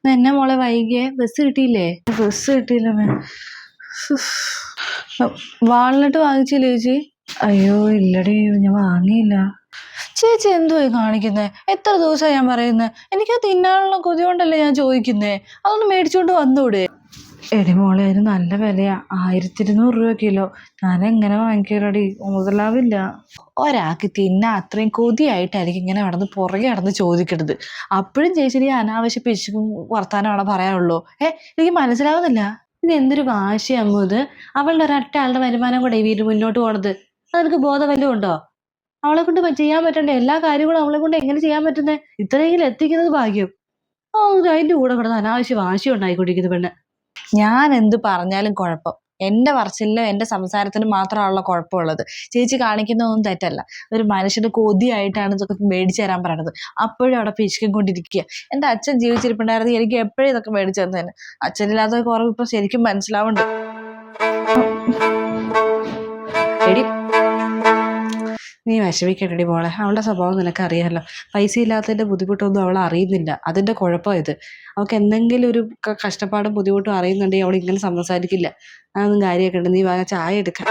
എന്നെ മോളെ വൈകിയേ? ബസ് കിട്ടിയില്ലേ? ബസ് കിട്ടിയില്ല മേ. വാൾനട്ട് വാങ്ങിച്ചില്ലേ ചേച്ചി? അയ്യോ ഇല്ലടി, ഞാൻ വാങ്ങിയില്ല. ചേച്ചി എന്തുവായി കാണിക്കുന്നേ? എത്ര ദിവസമായി ഞാൻ പറയുന്നത്? എനിക്കത് തിന്നാനുള്ള കൊതി കൊണ്ടല്ലേ ഞാൻ ചോദിക്കുന്നേ. അതൊന്ന് മേടിച്ചോണ്ട് വന്നൂടെ? എടി മോളെ, അതിന് നല്ല വിലയാ. 1200 രൂപ കിലോ. ഞാൻ എങ്ങനെ വാങ്ങിക്കാലടി? മുതലാവില്ല. ഒരാൾക്ക് തിന്നാ അത്രയും കൊതിയായിട്ടായിരിക്കും ഇങ്ങനെ നടന്ന് പുറകെ നടന്ന് ചോദിക്കരുത്. അപ്പോഴും ചേച്ചി അനാവശ്യ പിശുക്കും വർത്താനമാണ് പറയാനുള്ളൂ. എനിക്ക് മനസ്സിലാവുന്നില്ല. ഇത് എന്തൊരു വാശിയമ്മോ ഇത്. അവളുടെ ഒരൊറ്റ ആളുടെ വരുമാനം കൂടെ ഈ വീട് മുന്നോട്ട് പോണത്. അതെനിക്ക് ബോധം വല്ലതും ഉണ്ടോ? അവളെ കൊണ്ട് ചെയ്യാൻ പറ്റണ്ടേ എല്ലാ കാര്യങ്ങളും അവളെ കൊണ്ട് എങ്ങനെ ചെയ്യാൻ പറ്റുന്നേ? ഇത്രയെങ്കിലും എത്തിക്കുന്നത് ഭാഗ്യം. അതിന്റെ കൂടെ കിടന്ന് അനാവശ്യ വാശി ഉണ്ടായിക്കൊണ്ടിരിക്കുന്നു പെണ്ണ്. ഞാൻ എന്ത് പറഞ്ഞാലും കുഴപ്പം എൻ്റെ പറച്ചിലിനും എൻ്റെ സംസാരത്തിനും മാത്രമാണല്ലോ കുഴപ്പമുള്ളത്. ചേച്ചി കാണിക്കുന്നതൊന്നും തെറ്റല്ല. ഒരു മനുഷ്യന്റെ കൊതിയായിട്ടാണ് ഇതൊക്കെ മേടിച്ചു തരാൻ പറയണത്. അപ്പോഴും അവിടെ പിശുക്കും കൊണ്ടിരിക്കുക. എൻ്റെ അച്ഛൻ ജീവിച്ചിരിപ്പുണ്ടായിരുന്നു, എനിക്ക് എപ്പോഴും ഇതൊക്കെ മേടിച്ചു തന്നേനെ. അച്ഛനില്ലാത്ത കുറവ് ഇപ്പൊ ശരിക്കും മനസ്സിലാവുന്നുണ്ട്. എടി നീ വിഷമിക്കട്ടെടി മോളെ. അവളുടെ സ്വഭാവം നിനക്ക് അറിയാമല്ലോ. പൈസ ഇല്ലാത്തതിന്റെ ബുദ്ധിമുട്ടൊന്നും അവൾ അറിയുന്നില്ല. അതിന്റെ കുഴപ്പം ഇത്. അവൾക്ക് എന്തെങ്കിലും ഒരു കഷ്ടപ്പാടും ബുദ്ധിമുട്ടും അറിയുന്നുണ്ടെങ്കിൽ അവൾ ഇങ്ങനെ സംസാരിക്കില്ല. അതൊന്നും കാര്യമാക്കണ്ട. നീ ചായ എടുക്കാം.